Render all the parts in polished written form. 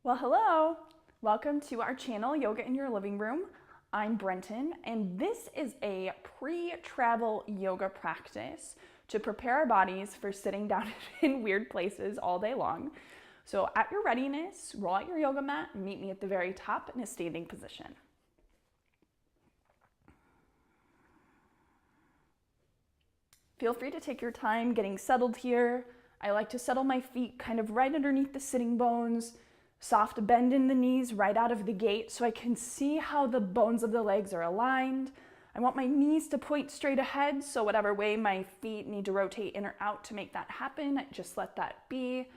Well, hello. Welcome to our channel, Yoga in Your Living Room. I'm Brentan, and this is a pre-travel yoga practice to prepare our bodies for sitting down in weird places all day long. So at your readiness, roll out your yoga mat and meet me at the very top in a standing position. Feel free to take your time getting settled here. I like to settle my feet kind of right underneath the sitting bones. Soft bend in the knees right out of the gate so I can see how the bones of the legs are aligned. I want my knees to point straight ahead, so whatever way my feet need to rotate in or out to make that happen, just let that be.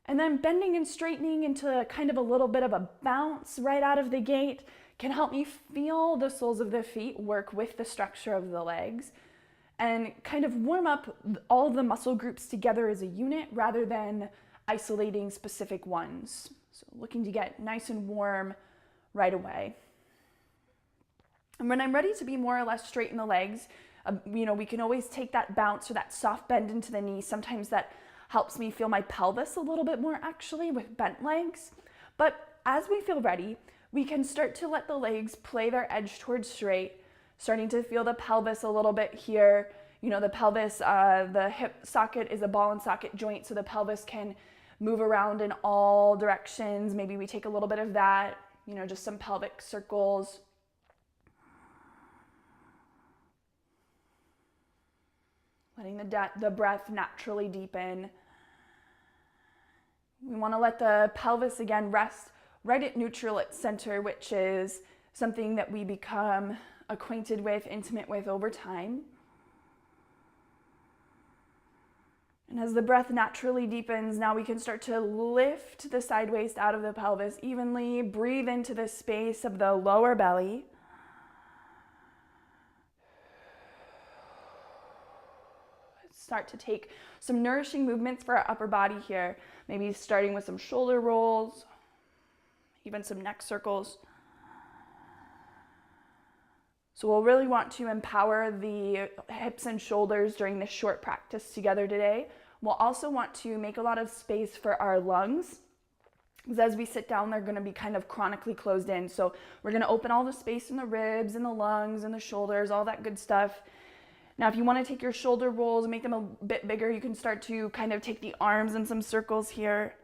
And then bending and straightening into kind of a little bit of a bounce right out of the gate can help me feel the soles of the feet work with the structure of the legs and kind of warm up all of the muscle groups together as a unit rather than isolating specific ones. So looking to get nice and warm right away. And when I'm ready to be more or less straight in the legs, we can always take that bounce or that soft bend into the knee. Sometimes that helps me feel my pelvis a little bit more actually with bent legs. But as we feel ready, we can start to let the legs play their edge towards straight, starting to feel the pelvis a little bit here. You know, the pelvis, the hip socket is a ball and socket joint, so the pelvis can move around in all directions. Maybe we take a little bit of that, just some pelvic circles. Letting the breath naturally deepen. We want to let the pelvis again rest right at neutral at center, which is something that we become acquainted with, intimate with over time. And as the breath naturally deepens, now we can start to lift the side waist out of the pelvis evenly, breathe into the space of the lower belly. Start to take some nourishing movements for our upper body here, maybe starting with some shoulder rolls, even some neck circles. So we'll really want to empower the hips and shoulders during this short practice together today. We'll also want to make a lot of space for our lungs, because as we sit down, they're going to be kind of chronically closed in. So we're going to open all the space in the ribs and the lungs and the shoulders, all that good stuff. Now, if you want to take your shoulder rolls and make them a bit bigger, you can start to kind of take the arms in some circles here.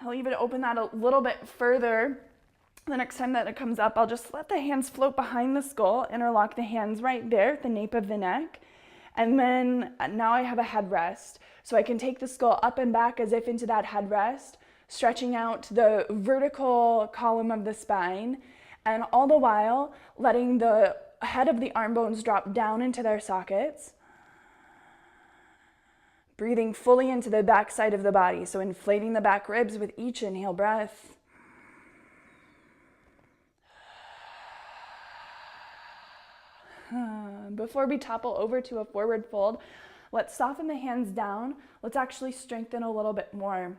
I'll even open that a little bit further. The next time that it comes up, I'll just let the hands float behind the skull, interlock the hands right there at the nape of the neck. And then now I have a headrest. So I can take the skull up and back as if into that headrest, stretching out the vertical column of the spine, and all the while letting the head of the arm bones drop down into their sockets. Breathing fully into the back side of the body, so inflating the back ribs with each inhale breath. Before we topple over to a forward fold, let's soften the hands down. Let's actually strengthen a little bit more.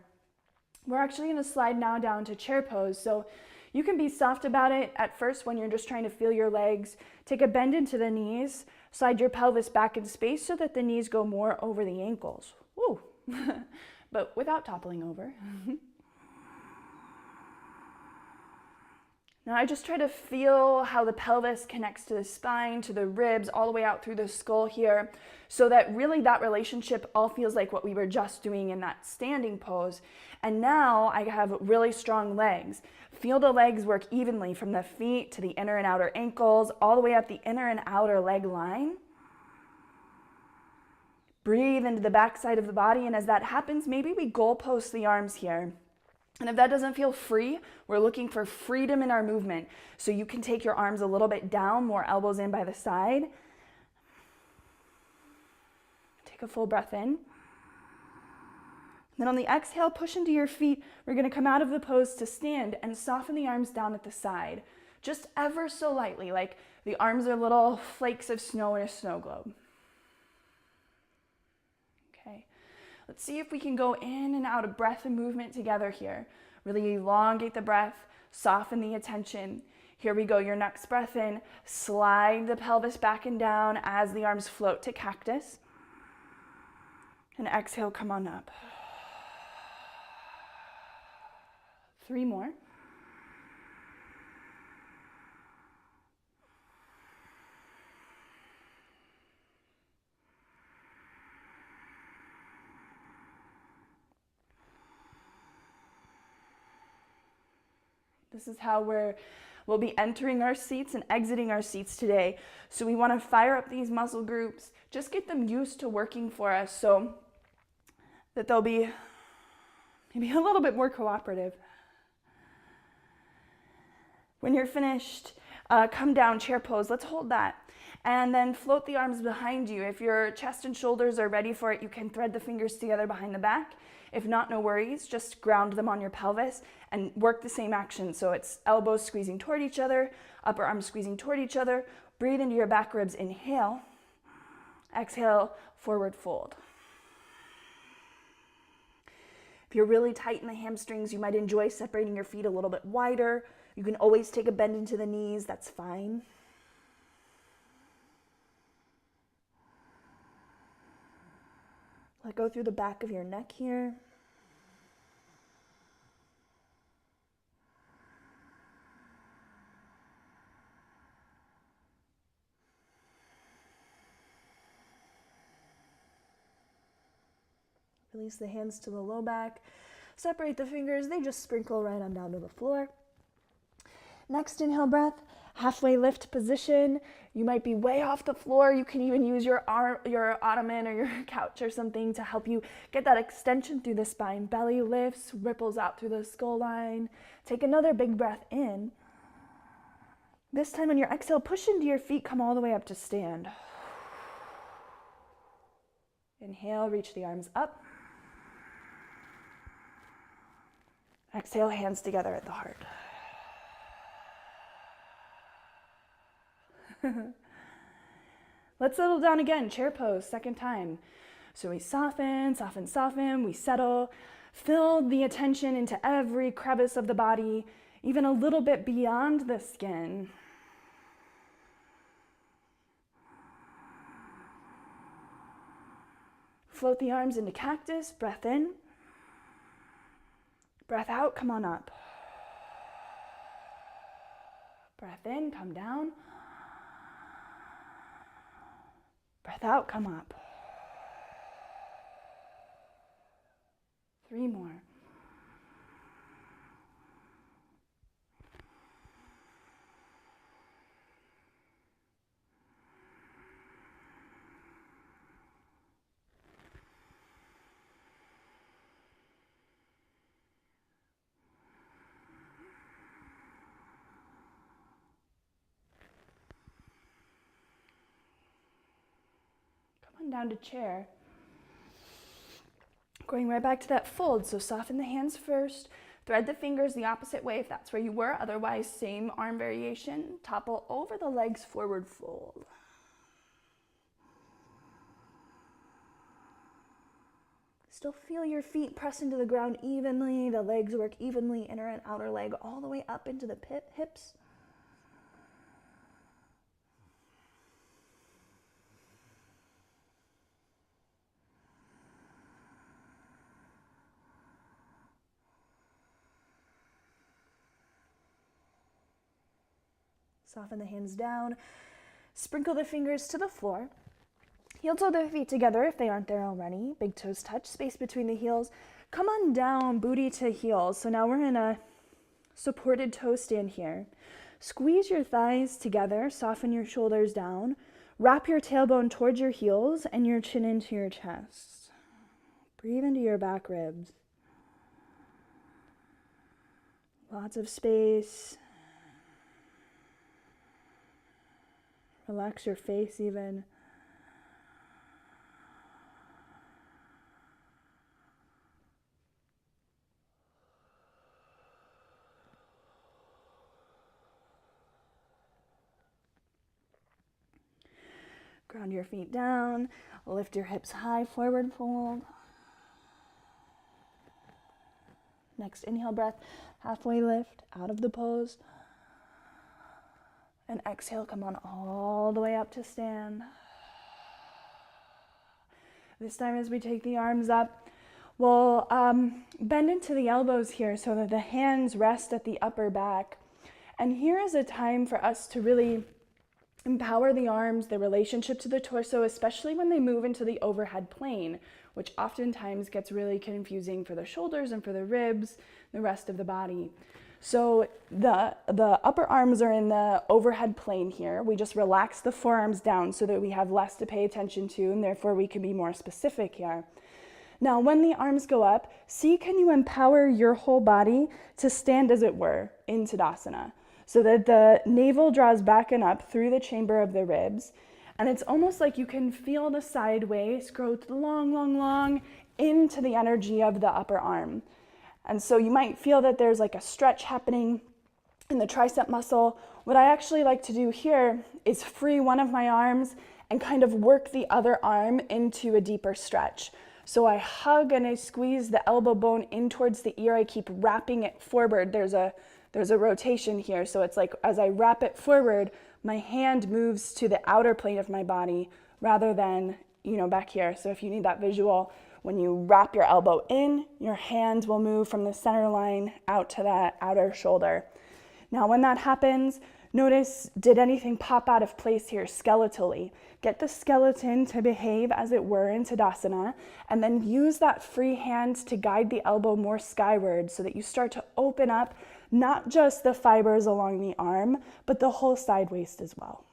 We're actually going to slide now down to chair pose, so you can be soft about it at first when you're just trying to feel your legs. Take a bend into the knees. Slide your pelvis back in space so that the knees go more over the ankles. Woo! But without toppling over. Now I just try to feel how the pelvis connects to the spine, to the ribs, all the way out through the skull here, so that really that relationship all feels like what we were just doing in that standing pose. And now I have really strong legs. Feel the legs work evenly from the feet to the inner and outer ankles, all the way up the inner and outer leg line. Breathe into the back side of the body, and as that happens, maybe we goalpost the arms here. And if that doesn't feel free, we're looking for freedom in our movement. So you can take your arms a little bit down, more elbows in by the side. Take a full breath in. Then on the exhale, push into your feet. We're going to come out of the pose to stand and soften the arms down at the side. Just ever so lightly, like the arms are little flakes of snow in a snow globe. Okay. Let's see if we can go in and out of breath and movement together here. Really elongate the breath, soften the attention. Here we go, your next breath in, slide the pelvis back and down as the arms float to cactus. And exhale, come on up. 3 more. This is how we'll be entering our seats and exiting our seats today. So we want to fire up these muscle groups, just get them used to working for us so that they'll be maybe a little bit more cooperative. When you're finished, come down, chair pose. Let's hold that. And then float the arms behind you. If your chest and shoulders are ready for it, you can thread the fingers together behind the back. If not, no worries. Just ground them on your pelvis and work the same action. So it's elbows squeezing toward each other, upper arms squeezing toward each other. Breathe into your back ribs. Inhale. Exhale, forward fold. If you're really tight in the hamstrings, you might enjoy separating your feet a little bit wider. You can always take a bend into the knees. That's fine. Let go through the back of your neck here. Release the hands to the low back. Separate the fingers. They just sprinkle right on down to the floor. Next inhale breath, halfway lift position. You might be way off the floor. You can even use your ottoman or your couch or something to help you get that extension through the spine. Belly lifts, ripples out through the skull line. Take another big breath in. This time on your exhale, push into your feet, come all the way up to stand. Inhale, reach the arms up. Exhale, hands together at the heart. Let's settle down again, chair pose, second time. So we soften, soften, soften, we settle, fill the attention into every crevice of the body, even a little bit beyond the skin. Float the arms into cactus, breath in. Breath out, come on up. Breath in, come down. Breath out, come up. 3 more. Down to chair. Going right back to that fold, so soften the hands first, thread the fingers the opposite way if that's where you were, otherwise same arm variation, topple over the legs, forward fold. Still feel your feet press into the ground evenly, the legs work evenly, inner and outer leg all the way up into the hips. Soften the hands down, sprinkle the fingers to the floor. Heel toe the feet together if they aren't there already. Big toes touch, space between the heels. Come on down, booty to heels. So now we're in a supported toe stand here. Squeeze your thighs together, soften your shoulders down. Wrap your tailbone towards your heels and your chin into your chest. Breathe into your back ribs. Lots of space. Relax your face even. Ground your feet down. Lift your hips high, forward fold. Next inhale breath, halfway lift out of the pose. And exhale, come on all the way up to stand. This time as we take the arms up, we'll bend into the elbows here so that the hands rest at the upper back. And here is a time for us to really empower the arms, their relationship to the torso, especially when they move into the overhead plane, which oftentimes gets really confusing for the shoulders and for the ribs, the rest of the body. So the upper arms are in the overhead plane here. We just relax the forearms down so that we have less to pay attention to, and therefore we can be more specific here. Now, when the arms go up, see, can you empower your whole body to stand, as it were, in Tadasana, so that the navel draws back and up through the chamber of the ribs. And it's almost like you can feel the side waist grow long, long, long into the energy of the upper arm. And so you might feel that there's like a stretch happening in the tricep muscle. What I actually like to do here is free one of my arms and kind of work the other arm into a deeper stretch. So I hug and I squeeze the elbow bone in towards the ear. I keep wrapping it forward. There's a rotation here. So it's like as I wrap it forward, my hand moves to the outer plane of my body rather than, back here. So if you need that visual, when you wrap your elbow in, your hand will move from the center line out to that outer shoulder. Now, when that happens, notice, did anything pop out of place here skeletally? Get the skeleton to behave as it were in Tadasana, and then use that free hand to guide the elbow more skyward so that you start to open up not just the fibers along the arm, but the whole side waist as well.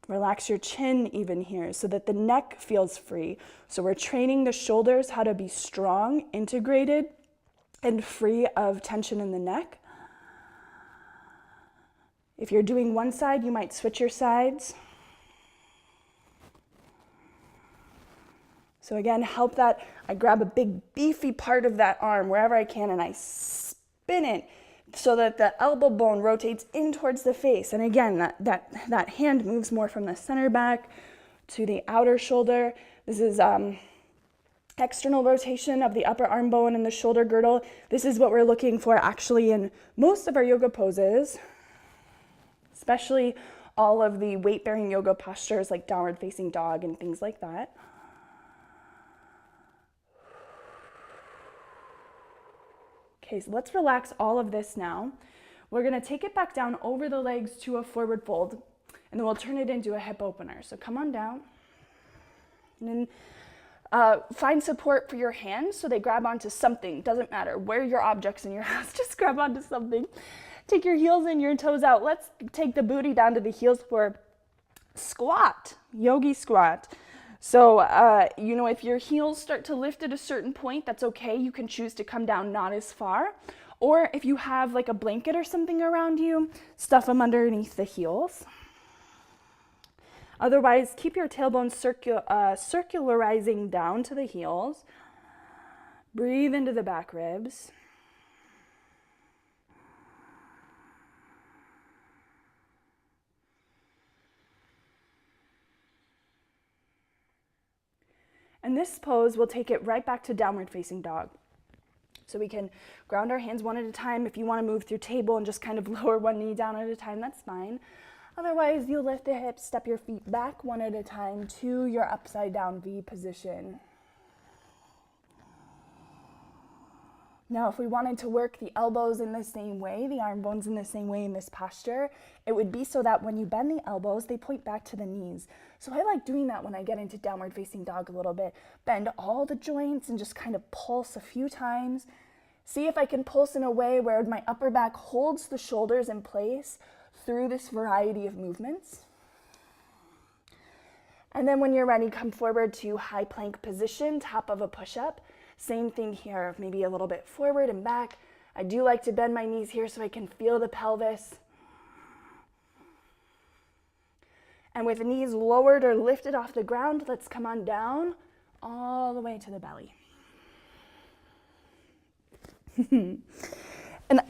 Relax your chin even here so that the neck feels free. So we're training the shoulders how to be strong, integrated, and free of tension in the neck. If you're doing one side, you might switch your sides. So again, help that. I grab a big beefy part of that arm wherever I can and I spin it so that the elbow bone rotates in towards the face. And again, that hand moves more from the center back to the outer shoulder. This is external rotation of the upper arm bone and the shoulder girdle. This is what we're looking for actually in most of our yoga poses, especially all of the weight-bearing yoga postures like downward facing dog and things like that. Okay, so let's relax all of this now. We're gonna take it back down over the legs to a forward fold, and then we'll turn it into a hip opener. So come on down, and then find support for your hands so they grab onto something. Doesn't matter where your objects in your house, just grab onto something. Take your heels in, your toes out. Let's take the booty down to the heels for squat, yogi squat. So, if your heels start to lift at a certain point, that's okay. You can choose to come down not as far. Or if you have like a blanket or something around you, stuff them underneath the heels. Otherwise, keep your tailbone circularizing down to the heels. Breathe into the back ribs. And this pose, we'll take it right back to downward facing dog. So we can ground our hands one at a time. If you want to move through table and just kind of lower one knee down at a time, that's fine. Otherwise, you'll lift the hips, step your feet back one at a time to your upside down V position. Now, if we wanted to work the elbows in the same way, the arm bones in the same way in this posture, it would be so that when you bend the elbows, they point back to the knees. So I like doing that when I get into downward facing dog a little bit. Bend all the joints and just kind of pulse a few times. See if I can pulse in a way where my upper back holds the shoulders in place through this variety of movements. And then when you're ready, come forward to high plank position, top of a push-up. Same thing here, maybe a little bit forward and back. I do like to bend my knees here so I can feel the pelvis. And with the knees lowered or lifted off the ground, let's come on down all the way to the belly. And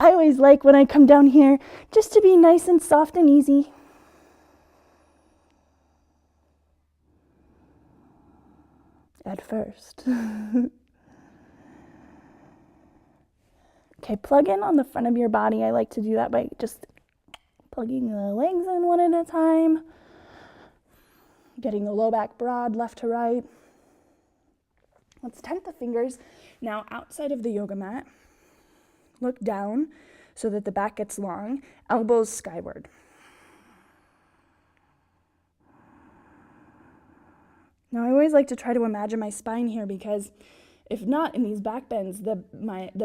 I always like when I come down here just to be nice and soft and easy. at first. Okay, plug in on the front of your body. I like to do that by just plugging the legs in one at a time, getting the low back broad left to right. Let's tent the fingers now outside of the yoga mat. Look down so that the back gets long, elbows skyward. Now I always like to try to imagine my spine here, because if not, in these back bends, the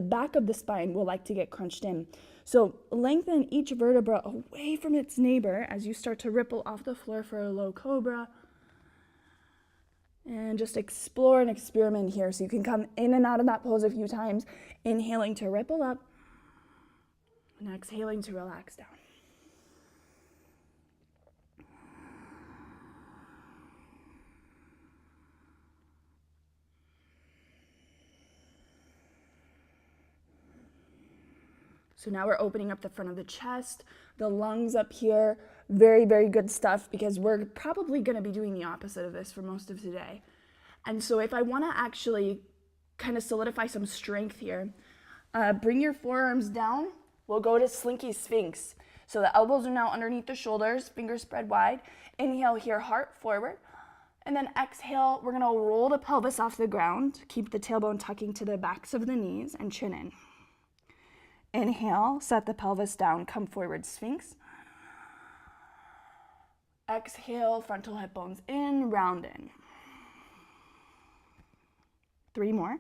back of the spine will like to get crunched in. So lengthen each vertebra away from its neighbor as you start to ripple off the floor for a low cobra. And just explore and experiment here. So you can come in and out of that pose a few times, inhaling to ripple up and exhaling to relax down. So now we're opening up the front of the chest, the lungs up here. Very, very good stuff, because we're probably going to be doing the opposite of this for most of today. And so if I want to actually kind of solidify some strength here, bring your forearms down. We'll go to Slinky Sphinx. So the elbows are now underneath the shoulders, fingers spread wide. Inhale here, heart forward. And then exhale, we're going to roll the pelvis off the ground. Keep the tailbone tucking to the backs of the knees and chin in. Inhale, set the pelvis down, come forward, Sphinx. Exhale, frontal hip bones in, round in. 3 more.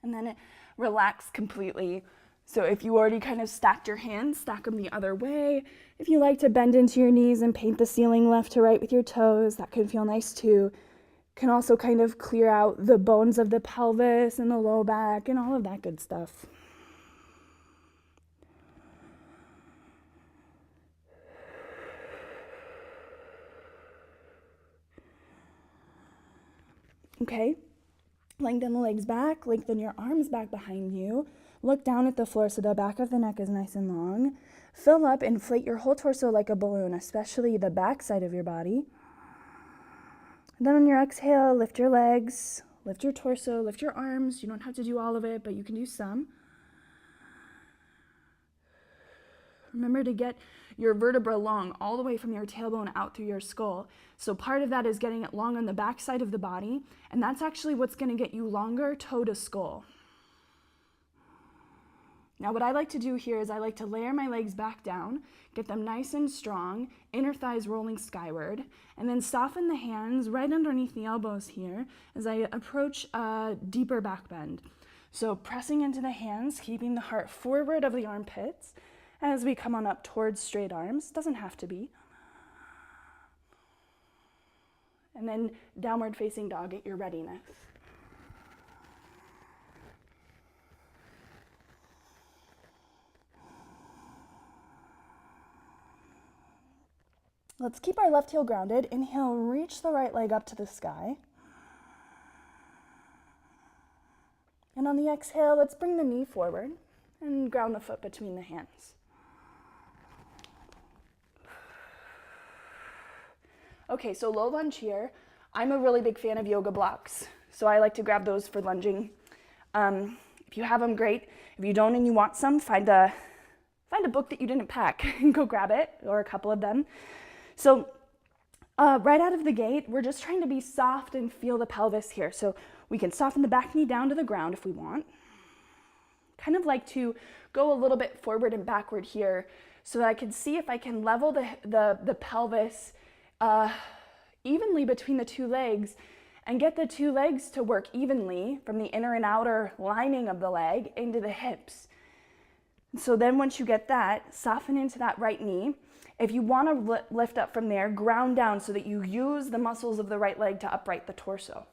And then relax completely. So if you already kind of stacked your hands, stack them the other way. If you like to bend into your knees and paint the ceiling left to right with your toes, that can feel nice too. Can also kind of clear out the bones of the pelvis and the low back and all of that good stuff. Okay. Lengthen the legs back, lengthen your arms back behind you. Look down at the floor so the back of the neck is nice and long. Fill up, inflate your whole torso like a balloon, especially the back side of your body. And then on your exhale, lift your legs, lift your torso, lift your arms. You don't have to do all of it, but you can do some. Remember to get your vertebra long all the way from your tailbone out through your skull. So part of that is getting it long on the back side of the body, and that's actually what's going to get you longer toe to skull. Now what I like to do here is I like to layer my legs back down, get them nice and strong, inner thighs rolling skyward, and then soften the hands right underneath the elbows here as I approach a deeper back bend. So pressing into the hands, keeping the heart forward of the armpits as we come on up towards straight arms. Doesn't have to be. And then downward facing dog at your readiness. Let's keep our left heel grounded. Inhale, reach the right leg up to the sky. And on the exhale, let's bring the knee forward and ground the foot between the hands. Okay, so low lunge here. I'm a really big fan of yoga blocks, so I like to grab those for lunging. If you have them, great. If you don't and you want some, find a book that you didn't pack and go grab it, or a couple of them. So right out of the gate, we're just trying to be soft and feel the pelvis here. So we can soften the back knee down to the ground if we want. Kind of like to go a little bit forward and backward here so that I can see if I can level the pelvis evenly between the two legs and get the two legs to work evenly from the inner and outer lining of the leg into the hips. So then once you get that, soften into that right knee. If you want to lift up from there, ground down so that you use the muscles of the right leg to upright the torso.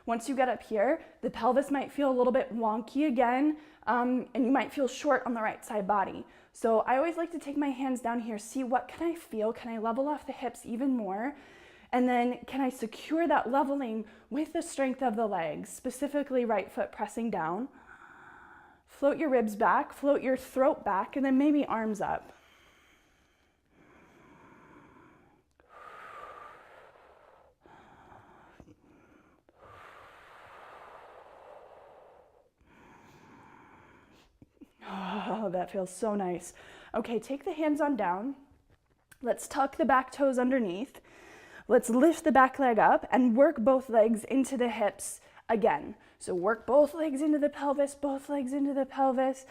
Once you get up here, the pelvis might feel a little bit wonky again, and you might feel short on the right side body. So I always like to take my hands down here, see what can I feel? Can I level off the hips even more? And then can I secure that leveling with the strength of the legs, specifically right foot pressing down. Float your ribs back, float your throat back, and then maybe arms up. Oh, that feels so nice. Okay, take the hands on down. Let's tuck the back toes underneath. Let's lift the back leg up and work both legs into the hips again. So work both legs into the pelvis, both legs into the pelvis.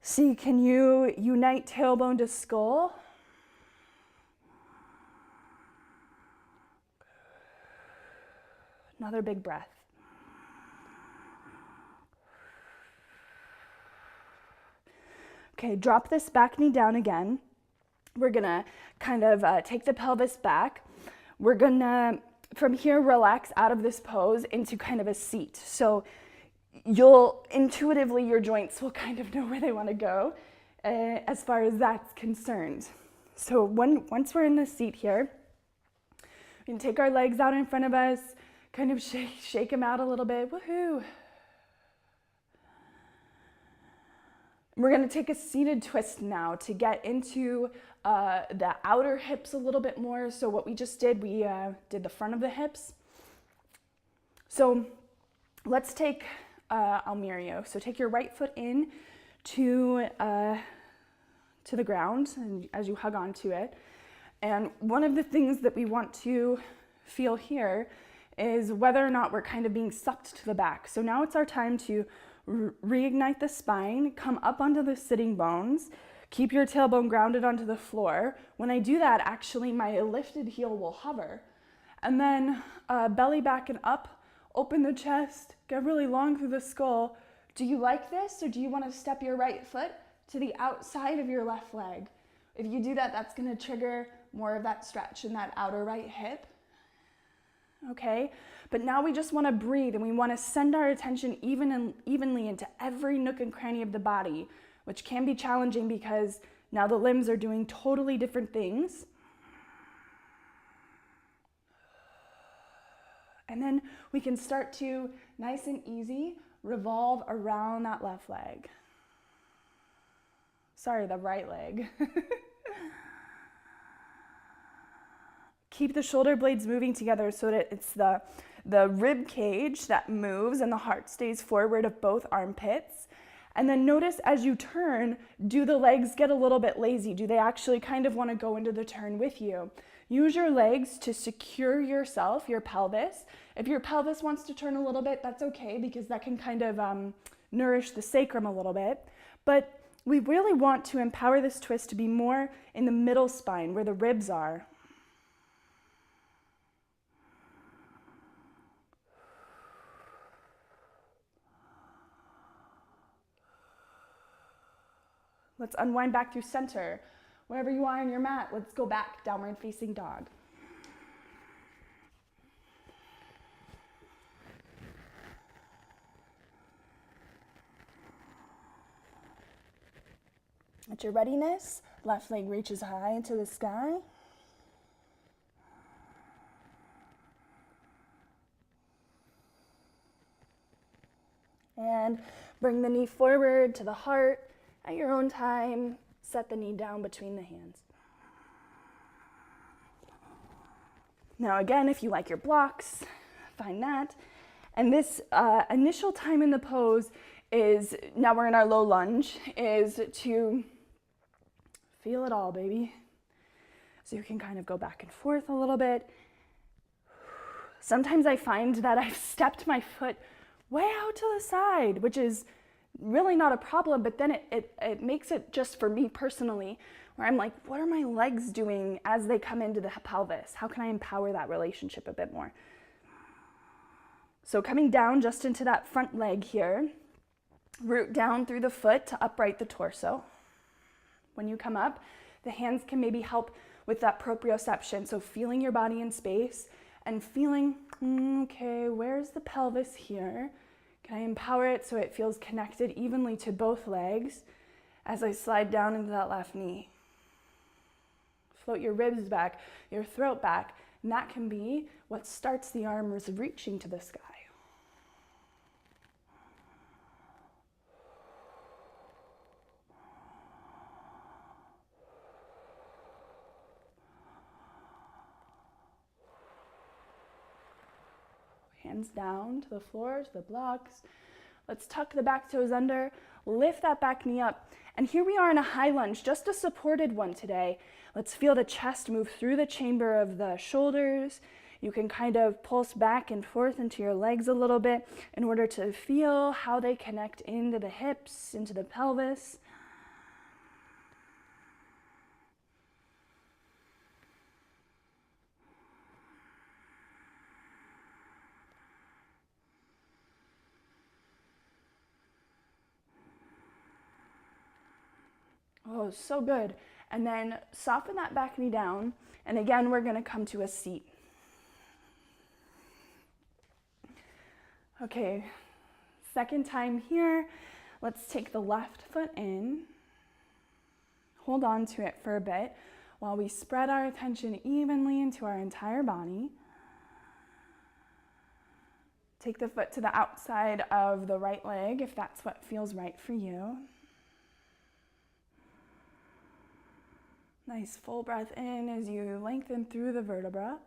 See, can you unite tailbone to skull? Another big breath. Okay, drop this back knee down again. We're gonna kind of take the pelvis back. We're gonna, from here, relax out of this pose into kind of a seat. So you'll intuitively, your joints will kind of know where they wanna go as far as that's concerned. So once we're in the seat here, we can take our legs out in front of us, kind of shake them out a little bit, woohoo. We're gonna take a seated twist now to get into the outer hips a little bit more. So what we just did, we did the front of the hips. So let's take, I'll mirror you. So take your right foot in to the ground and as you hug onto it. And one of the things that we want to feel here is whether or not we're kind of being sucked to the back. So now it's our time to reignite the spine, come up onto the sitting bones, keep your tailbone grounded onto the floor. When I do that, actually my lifted heel will hover. And then belly back and up, open the chest, get really long through the skull. Do you like this, or do you want to step your right foot to the outside of your left leg? If you do that, that's going to trigger more of that stretch in that outer right hip. Okay, but now we just want to breathe and we want to send our attention evenly into every nook and cranny of the body, which can be challenging because now the limbs are doing totally different things. And then we can start to, nice and easy, revolve around that left leg. Sorry, the right leg. Keep the shoulder blades moving together so that it's the rib cage that moves and the heart stays forward of both armpits. And then notice as you turn, do the legs get a little bit lazy? Do they actually kind of want to go into the turn with you? Use your legs to secure yourself, your pelvis. If your pelvis wants to turn a little bit, that's okay because that can kind of nourish the sacrum a little bit. But we really want to empower this twist to be more in the middle spine where the ribs are. Let's unwind back through center. Wherever you are on your mat, let's go back, downward facing dog. At your readiness, left leg reaches high into the sky. And bring the knee forward to the heart. At your own time, set the knee down between the hands. Now again, if you like your blocks, find that. And this initial time in the pose is, now we're in our low lunge, is to feel it all, baby. So you can kind of go back and forth a little bit. Sometimes I find that I've stepped my foot way out to the side, which is really not a problem, but then it makes it just for me personally, where I'm like, what are my legs doing as they come into the pelvis? How can I empower that relationship a bit more? So coming down just into that front leg here, root down through the foot to upright the torso. When you come up, the hands can maybe help with that proprioception, so feeling your body in space, and feeling, okay, where's the pelvis here? Can I empower it so it feels connected evenly to both legs as I slide down into that left knee? Float your ribs back, your throat back, and that can be what starts the arms reaching to the sky. Hands down to the floor, to the blocks. Let's tuck the back toes under, lift that back knee up. And here we are in a high lunge, just a supported one today. Let's feel the chest move through the chamber of the shoulders. You can kind of pulse back and forth into your legs a little bit in order to feel how they connect into the hips, into the pelvis. Oh, so good. And then soften that back knee down. And again, we're going to come to a seat. Okay, second time here. Let's take the left foot in. Hold on to it for a bit while we spread our attention evenly into our entire body. Take the foot to the outside of the right leg if that's what feels right for you. Nice full breath in as you lengthen through the vertebra.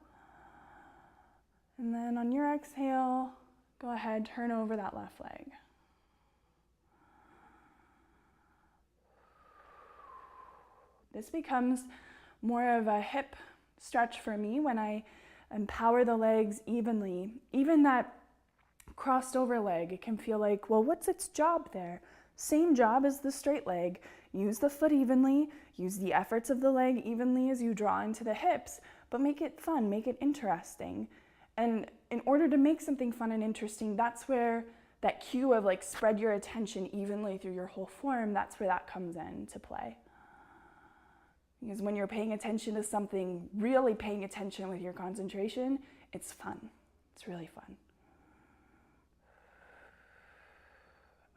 And then on your exhale, go ahead, turn over that left leg. This becomes more of a hip stretch for me when I empower the legs evenly. Even that crossed over leg, it can feel like, well, what's its job there? Same job as the straight leg. Use the foot evenly, use the efforts of the leg evenly as you draw into the hips, but make it fun, make it interesting. And in order to make something fun and interesting, that's where that cue of like spread your attention evenly through your whole form, that's where that comes into play. Because when you're paying attention to something, really paying attention with your concentration, it's fun. It's really fun.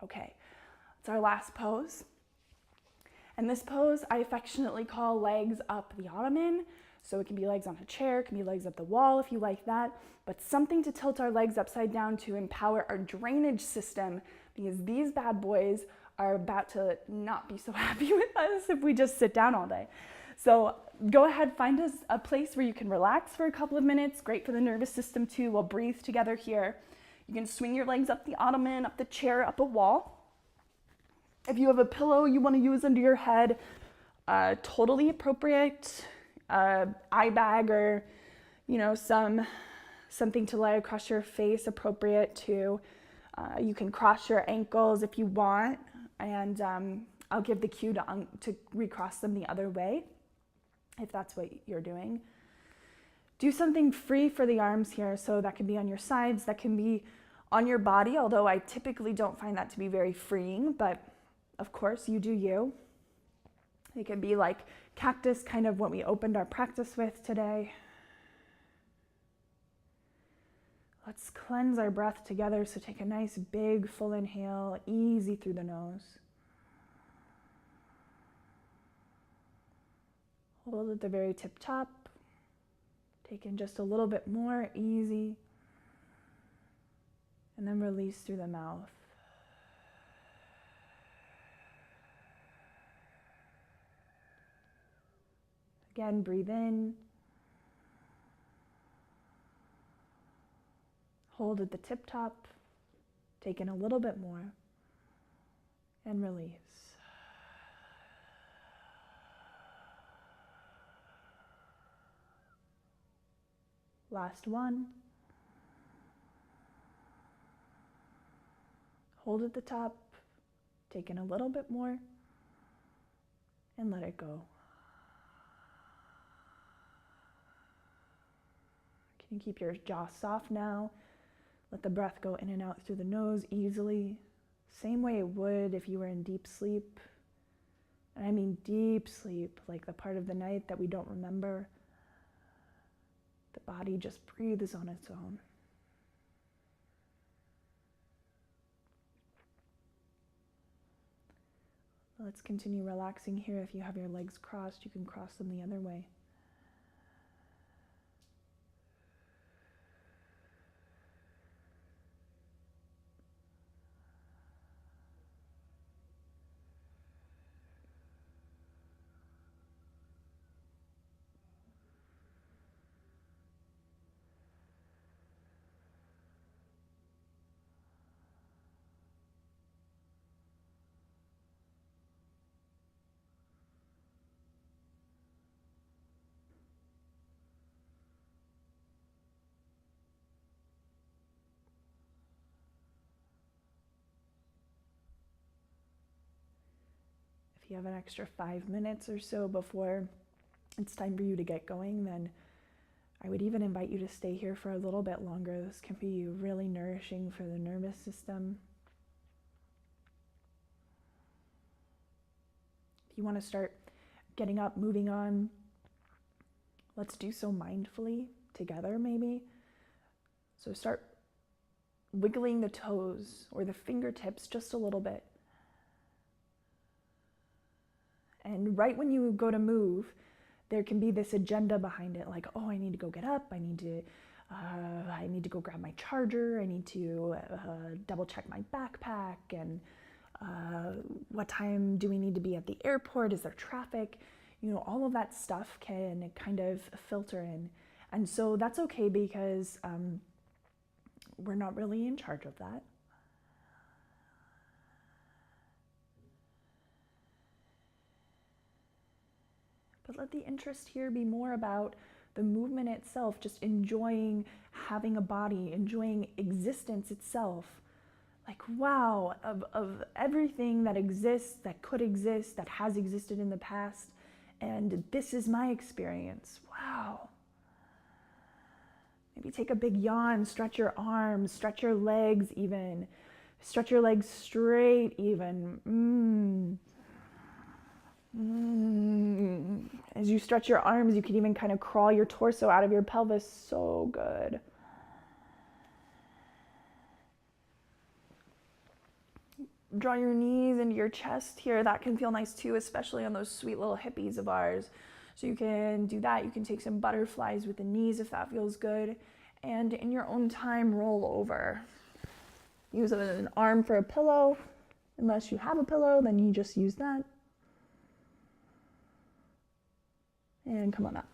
Okay, it's our last pose. And this pose I affectionately call legs up the ottoman. So it can be legs on a chair, it can be legs up the wall if you like that, but something to tilt our legs upside down to empower our drainage system, because these bad boys are about to not be so happy with us if we just sit down all day. So go ahead, find us a place where you can relax for a couple of minutes. Great for the nervous system too. We'll breathe together here. You can swing your legs up the ottoman, up the chair, up a wall. If you have a pillow you want to use under your head, totally appropriate. Eye bag or, something to lie across your face, appropriate too. You can cross your ankles if you want, and I'll give the cue to recross them the other way, if that's what you're doing. Do something free for the arms here, so that can be on your sides, that can be on your body, although I typically don't find that to be very freeing, but of course you do you. It can be like cactus, kind of what we opened our practice with today. Let's cleanse our breath together, so take a nice big full inhale, easy through the nose. Hold at the very tip top. Take in just a little bit more, easy. And then release through the mouth. Again, breathe in. Hold at the tip top. Take in a little bit more. And release. Last one. Hold at the top. Take in a little bit more. And let it go. You can keep your jaw soft now. Let the breath go in and out through the nose easily. Same way it would if you were in deep sleep. And I mean deep sleep, like the part of the night that we don't remember. The body just breathes on its own. Let's continue relaxing here. If you have your legs crossed, you can cross them the other way. If you have an extra 5 minutes or so before it's time for you to get going, then I would even invite you to stay here for a little bit longer. This can be really nourishing for the nervous system. If you want to start getting up, moving on, let's do so mindfully together maybe. So start wiggling the toes or the fingertips just a little bit. And right when you go to move, there can be this agenda behind it, like, oh, I need to go get up, I need to go grab my charger, I need to double check my backpack, and what time do we need to be at the airport? Is there traffic? You know, all of that stuff can kind of filter in. And so that's okay, because we're not really in charge of that. But let the interest here be more about the movement itself, just enjoying having a body, enjoying existence itself. Like, wow, of everything that exists, that could exist, that has existed in the past, and this is my experience. Wow. Maybe take a big yawn, stretch your arms, stretch your legs even. Stretch your legs straight even. As you stretch your arms, you can even kind of crawl your torso out of your pelvis. So good. Draw your knees into your chest here. That can feel nice too, especially on those sweet little hippies of ours. So you can do that. You can take some butterflies with the knees if that feels good. And in your own time, roll over. Use an arm for a pillow. Unless you have a pillow, then you just use that. And come on up.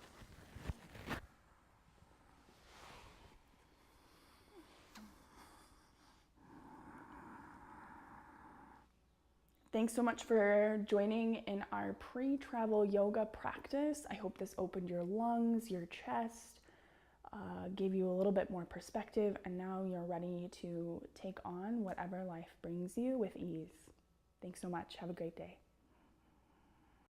Thanks so much for joining in our pre-travel yoga practice. I hope this opened your lungs, your chest, gave you a little bit more perspective, and now you're ready to take on whatever life brings you with ease. Thanks so much. Have a great day.